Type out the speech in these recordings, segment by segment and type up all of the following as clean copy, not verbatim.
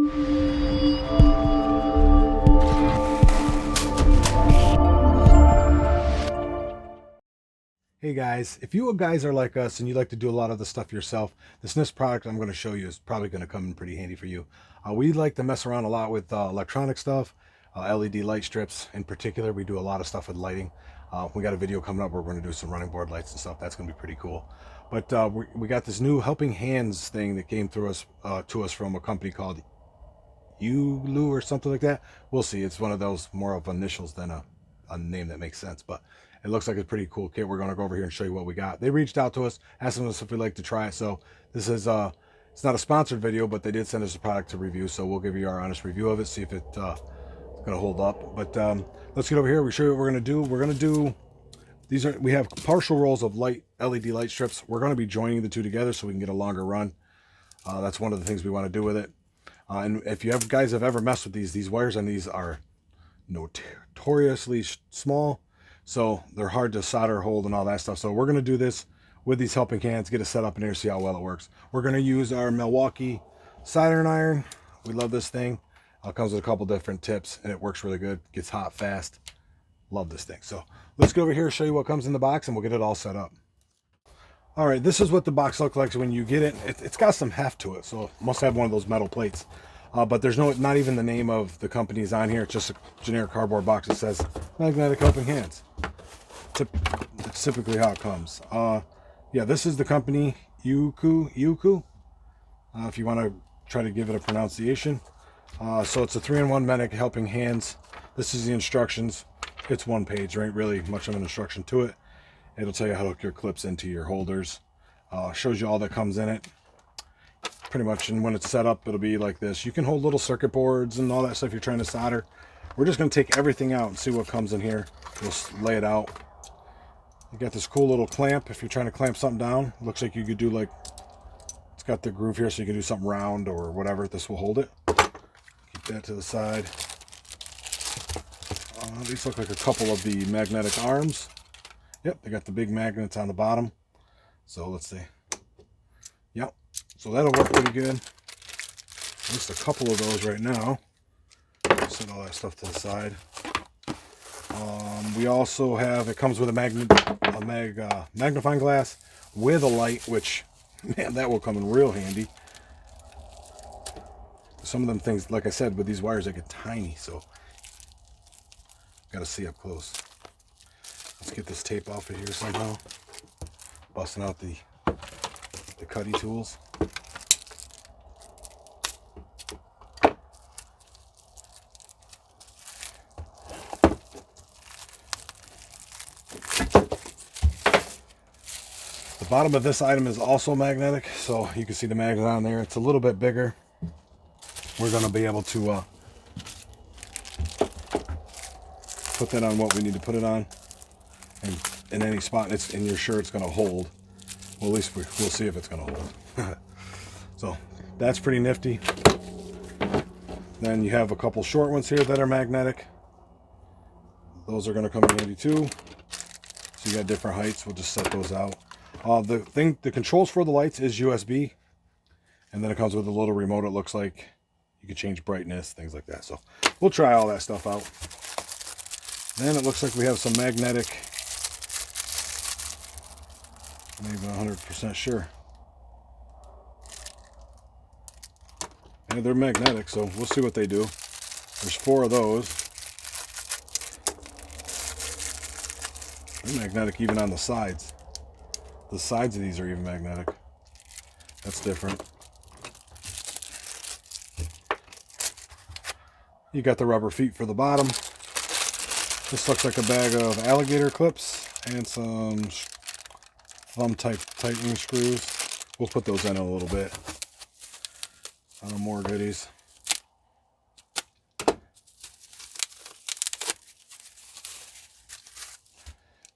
Hey guys, if you guys are like us and you like to do a lot of the stuff yourself, this next product I'm going to show you is probably going to come in pretty handy for you. We like to mess around a lot with electronic stuff, LED light strips in particular. We do a lot of stuff with lighting. We got a video coming up where we're going to do some running board lights and stuff. That's going to be pretty cool. But we got this new helping hands thing that came through us to us from a company called EOOKU or something like that. We'll see. It's one of those more of initials than a name that makes sense, but it looks like a pretty cool kit. We're going to go over here and show you what we got. They reached out to us, asking us if we'd like to try it. So this is it's not a sponsored video, but they did send us a product to review, so we'll give you our honest review of it, see if it's going to hold up. But let's get over here. We show you what we're going to do. We're going to do we have partial rolls of LED light strips. We're going to be joining the two together so we can get a longer run. That's one of the things we want to do with it. And if you guys have ever messed with these wires on these are notoriously small, so they're hard to solder, hold, and all that stuff. So we're going to do this with these helping hands, get it set up in here, see how well it works. We're going to use our Milwaukee soldering iron. We love this thing. It comes with a couple different tips, and it works really good. Gets hot fast. Love this thing. So let's go over here and show you what comes in the box, and we'll get it all set up. All right, this is what the box looks like when you get it. It's got some heft to it, so it must have one of those metal plates. But there's not even the name of the company's on here. It's just a generic cardboard box that says Magnetic Helping Hands. It's typically how it comes. Yeah, this is the company EOOKU. If you want to try to give it a pronunciation. So it's a 3-in-1 Magnetic Helping Hands. This is the instructions. It's one page, right? Really much of an instruction to it. It'll tell you how to hook your clips into your holders. Shows you all that comes in it. Pretty much, and when it's set up, it'll be like this. You can hold little circuit boards and all that stuff you're trying to solder. We're just going to take everything out and see what comes in here. We'll lay it out. You got this cool little clamp if you're trying to clamp something down. It looks like you could do like, it's got the groove here so you can do something round or whatever. This will hold it. Keep that to the side. These look like a couple of the magnetic arms. Yep, they got the big magnets on the bottom. So let's see. Yep. So that'll work pretty good. Just a couple of those right now. Set all that stuff to the side. We also have, it comes with a magnifying glass with a light, which, man, that will come in real handy. Some of them things, like I said, with these wires, they get tiny, so got to see up close. Let's get this tape off of here somehow. Busting out the cutty tools. The bottom of this item is also magnetic, so you can see the magnet on there. It's a little bit bigger. We're going to be able to put that on what we need to put it on, and in any spot, and you're sure it's going to hold. Well, at least we'll see if it's going to hold. So that's pretty nifty. Then you have a couple short ones here that are magnetic. Those are going to come in handy too. So you got different heights. We'll just set those out. The controls for the lights is USB, and then it comes with a little remote. It looks like you can change brightness, things like that. So we'll try all that stuff out. Then it looks like we have some magnetic. I'm not even 100% sure. And they're magnetic, so we'll see what they do. There's 4 of those. They're magnetic even on the sides. The sides of these are even magnetic. That's different. You got the rubber feet for the bottom. This looks like a bag of alligator clips and some thumb type tightening screws. We'll put those in a little bit. More goodies.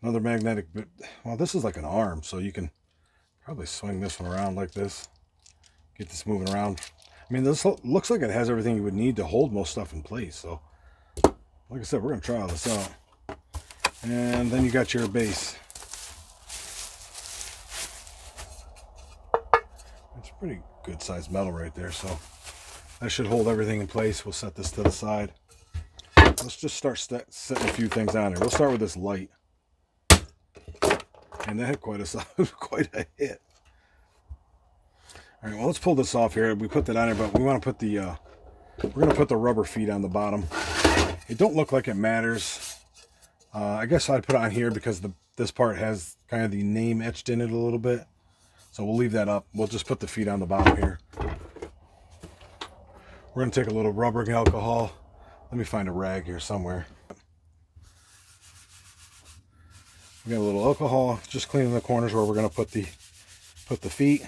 Another magnetic bit. Well, this is like an arm, so you can probably swing this one around like this. Get this moving around. I mean, this looks like it has everything you would need to hold most stuff in place. So, like I said, we're going to try all this out. And then you got your base. It's pretty good sized metal right there. So That should hold everything in place. We'll set this to the side. Let's just start setting a few things on here. We'll start with this light. And that had quite a hit. All right, well, let's pull this off here. We put that on here, but we want to put the we're going to put the rubber feet on the bottom. It don't look like it matters. I guess I'd put it on here because this part has kind of the name etched in it a little bit. So we'll leave that up. We'll just put the feet on the bottom here. We're going to take a little rubbering alcohol. Let me find a rag here somewhere. We got a little alcohol, just cleaning the corners where we're going to put the feet.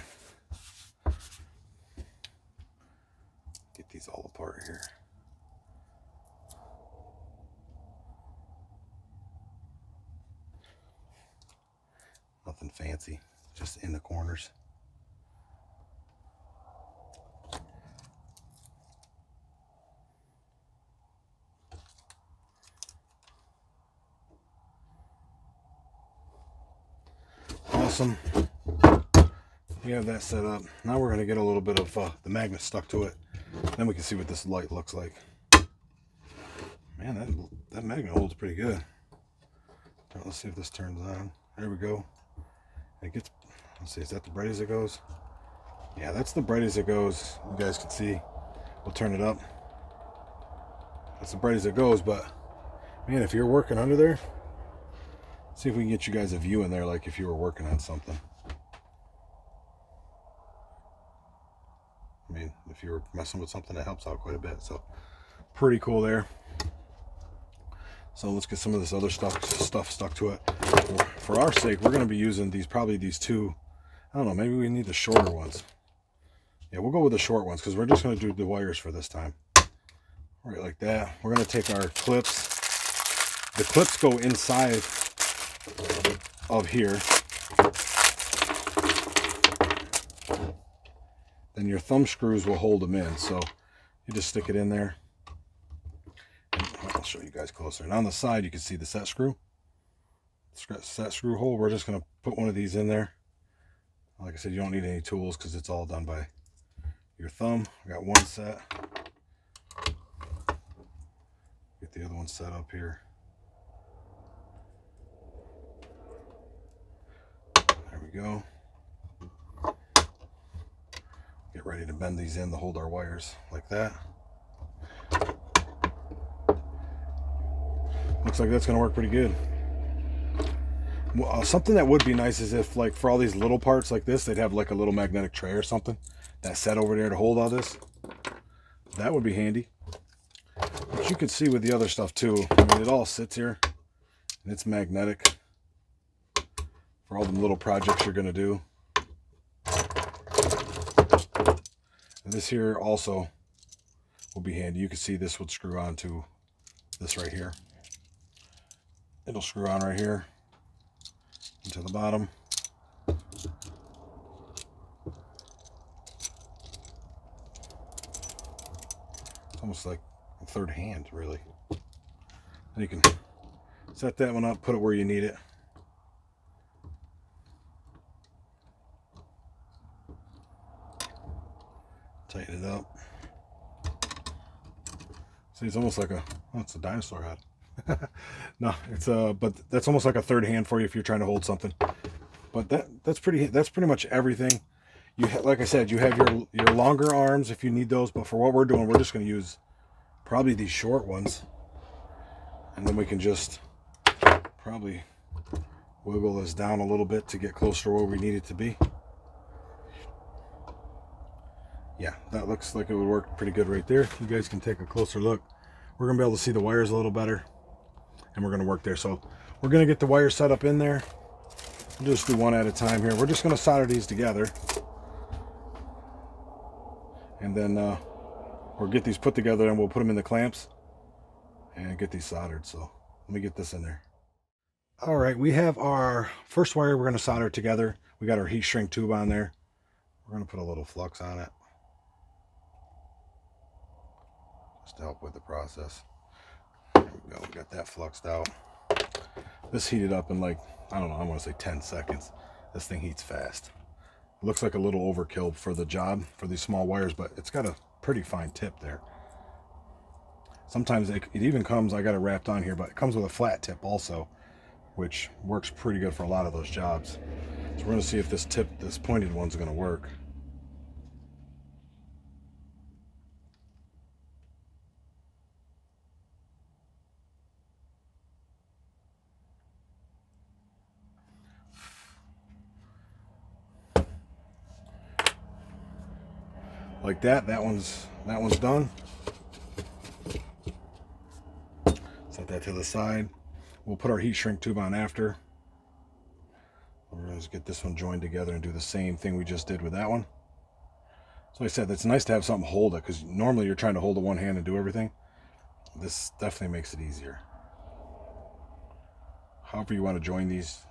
Get these all apart here. Nothing fancy, just in the corners. Awesome. We have that set up. Now we're going to get a little bit of the magnet stuck to it. Then we can see what this light looks like. Man, that magnet holds pretty good. Right, let's see if this turns on. There we go. It gets, let's see, is that the bright as it goes? Yeah, that's the bright as it goes. You guys can see. We'll turn it up. That's the bright as it goes, but man, if you're working under there, see if we can get you guys a view in there like if you were working on something. I mean, if you were messing with something, that helps out quite a bit. So pretty cool there. So let's get some of this other stuff stuck to it. For our sake, we're going to be using probably these two. I don't know, maybe we need the shorter ones. Yeah, we'll go with the short ones because we're just going to do the wires for this time. Right, like that. We're going to take our clips. The clips go inside of here. Then your thumb screws will hold them in. So you just stick it in there. I'll show you guys closer. And on the side, you can see the set screw. Set screw hole. We're just going to put one of these in there. Like I said, you don't need any tools because it's all done by your thumb. I got one set. Get the other one set up here. There we go. Get ready to bend these in to hold our wires like that. Looks like that's going to work pretty good. Something that would be nice is if, like, for all these little parts like this, they'd have like a little magnetic tray or something that set over there to hold all this. That would be handy. But you can see with the other stuff too, I mean, it all sits here and it's magnetic for all the little projects you're going to do. And this here also will be handy. You can see this would screw on to this right here. It'll screw on right here into the bottom. It's almost like a third hand, really. And you can set that one up, put it where you need it. Tighten it up. See, it's almost like it's a dinosaur head. No, it's but that's almost like a third hand for you if you're trying to hold something. But that's pretty much everything. Like I said, you have your longer arms if you need those, but for what we're doing, we're just going to use probably these short ones, and then we can just probably wiggle this down a little bit to get closer to where we need it to be. Yeah, that looks like it would work pretty good right there. You guys can take a closer look. We're going to be able to see the wires a little better, and we're going to work there. So we're going to get the wires set up in there. We'll just do one at a time here. We're just going to solder these together, and then we'll get these put together and we'll put them in the clamps and get these soldered. So let me get this in there. All right, we have our first wire we're going to solder together. We got our heat shrink tube on there. We're going to put a little flux on it just to help with the process. There we go. We got that fluxed out. This heated up in, like, I don't know, I want to say 10 seconds. This thing heats fast. It looks like a little overkill for the job for these small wires, but it's got a pretty fine tip there. Sometimes it even comes, I got it wrapped on here, but it comes with a flat tip also, which works pretty good for a lot of those jobs. So we're going to see if this pointed one's going to work. Like that. That one's done. Set that to the side. We'll put our heat shrink tube on after. We're going to get this one joined together and do the same thing we just did with that one. So like I said, it's nice to have something hold it, because normally you're trying to hold it one hand and do everything. This definitely makes it easier. However you want to join these,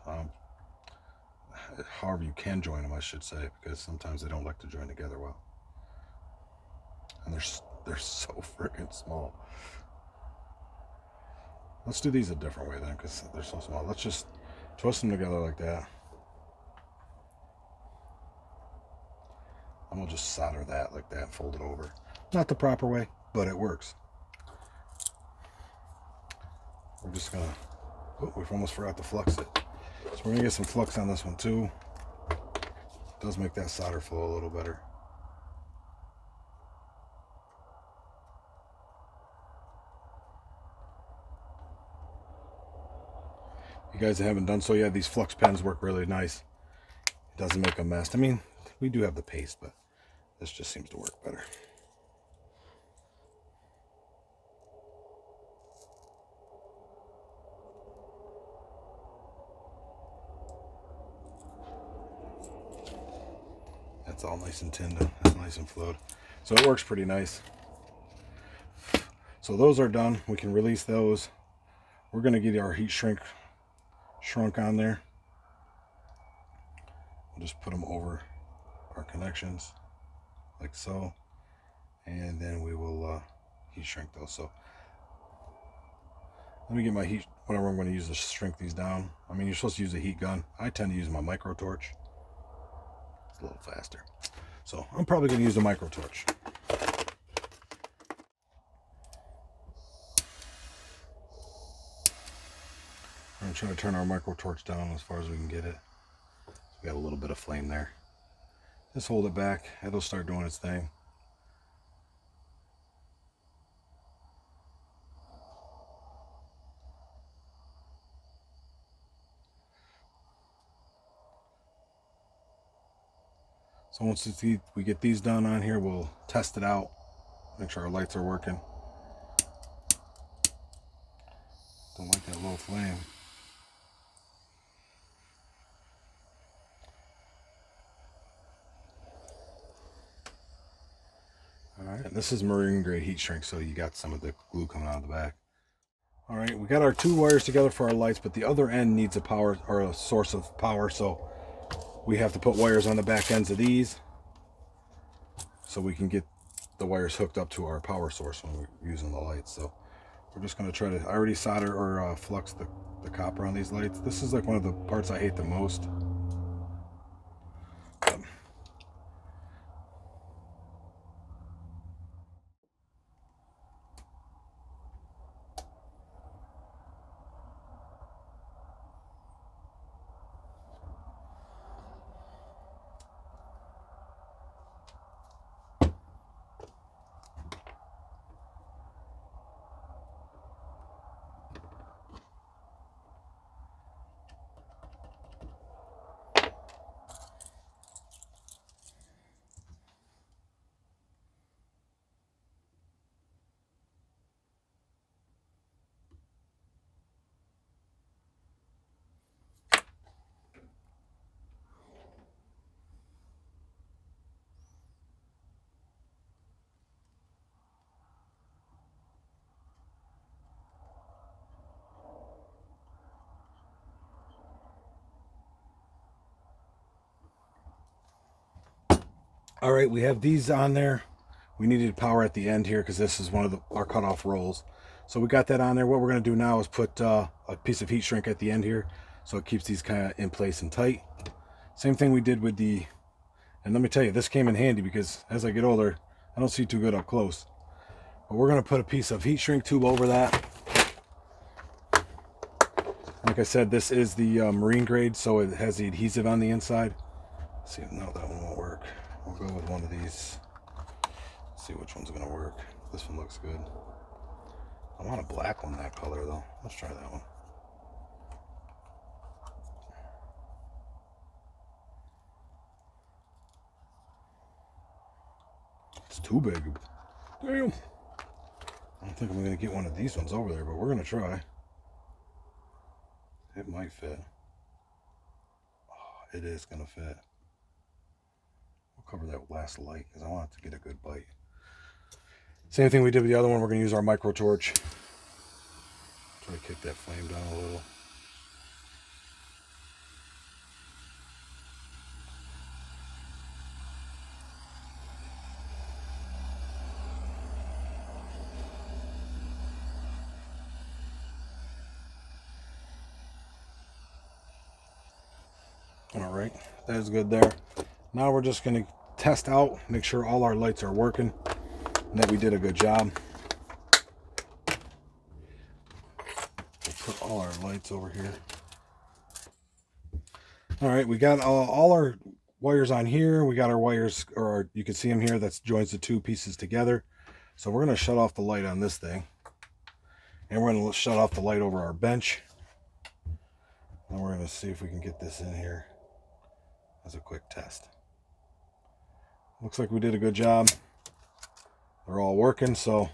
however you can join them, I should say, because sometimes they don't like to join together well. And they're so freaking small. Let's do these a different way then, because they're so small. Let's just twist them together like that. And we'll just solder that like that, fold it over. Not the proper way, but it works. We're just gonna, oh, we almost forgot to flux it. So we're gonna get some flux on this one too. It does make that solder flow a little better. You guys that haven't done so yet, these flux pens work really nice. It doesn't make a mess. I mean, we do have the paste, but this just seems to work better. That's all nice and tinned up. That's nice and flowed. So it works pretty nice. So those are done. We can release those. We're going to get our heat shrunk on there. We'll just put them over our connections like so, and then we will heat shrink those. So let me get my heat, whatever I'm going to use to shrink these down. I mean, you're supposed to use a heat gun. I tend to use my micro torch. It's a little faster. So I'm probably going to use a micro torch. I'm going to try to turn our micro torch down as far as we can get it. We got a little bit of flame there. Just hold it back. It'll start doing its thing. So once we get these done on here, we'll test it out. Make sure our lights are working. Don't like that low flame. Alright, this is marine grade heat shrink, so you got some of the glue coming out of the back. Alright, we got our two wires together for our lights, but the other end needs a power or a source of power, so we have to put wires on the back ends of these so we can get the wires hooked up to our power source when we're using the lights. So we're just going to try to, I already solder or flux the copper on these lights. This is like one of the parts I hate the most. All right, we have these on there. We needed power at the end here because this is one of our cutoff rolls. So we got that on there. What we're going to do now is put a piece of heat shrink at the end here, so it keeps these kind of in place and tight. Same thing we did with the, and let me tell you, this came in handy because as I get older, I don't see too good up close. But we're going to put a piece of heat shrink tube over that. Like I said, this is the marine grade, so it has the adhesive on the inside. Let's see, no, that one won't work. We'll go with one of these. Let's see which one's going to work. This one looks good. I want a black one that color though. Let's try that one. It's too big. Damn. I don't think I'm going to get one of these ones over there, but we're going to try. It might fit. Oh, it is going to fit. We'll cover that last light because I want it to get a good bite. Same thing we did with the other one. We're going to use our micro torch. Try to kick that flame down a little. All right, that is good there. Now we're just going to test out, make sure all our lights are working and that we did a good job. We'll put all our lights over here. All right, we got all our wires on here. We got our wires, or you can see them here, that joins the two pieces together. So we're going to shut off the light on this thing. And we're going to shut off the light over our bench. And we're going to see if we can get this in here as a quick test. Looks like we did a good job. They're all working, so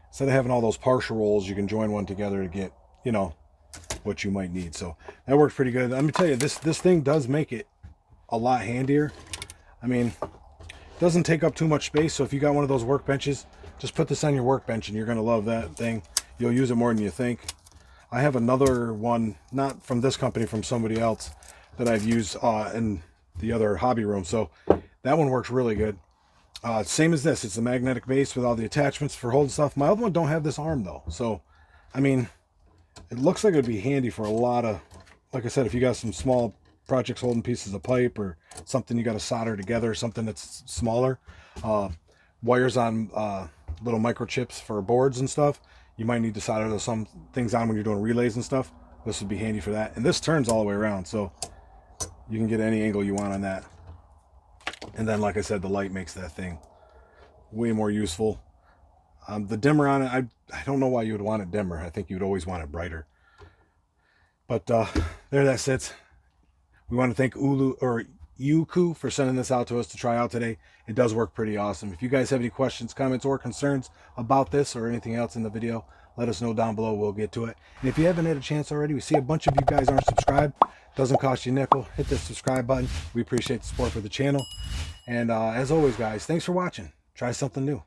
instead of having all those partial rolls, you can join one together to get, you know, what you might need. So that worked pretty good. Let me tell you, this thing does make it a lot handier. I mean, it doesn't take up too much space, so if you got one of those workbenches, just put this on your workbench and you're going to love that thing. You'll use it more than you think. I have another one, not from this company, from somebody else, that I've used in the other hobby room. So that one works really good. Same as this. It's a magnetic base with all the attachments for holding stuff. My other one don't have this arm though. So, I mean, it looks like it would be handy for a lot of, like I said, if you got some small projects holding pieces of pipe or something you got to solder together, something that's smaller. Wires on little microchips for boards and stuff. You might need to solder some things on when you're doing relays and stuff. This would be handy for that. And this turns all the way around, so you can get any angle you want on that. And then, like I said, the light makes that thing way more useful. The dimmer on it, I don't know why you would want it dimmer. I think you would always want it brighter. But there that sits. We want to thank EOOKU for sending this out to us to try out today. It does work pretty awesome. If you guys have any questions, comments, or concerns about this or anything else in the video, let us know down below. We'll get to it. And if you haven't had a chance already, we see a bunch of you guys aren't subscribed. Doesn't cost you a nickel. Hit the subscribe button. We appreciate the support for the channel. And as always, guys, thanks for watching. Try something new.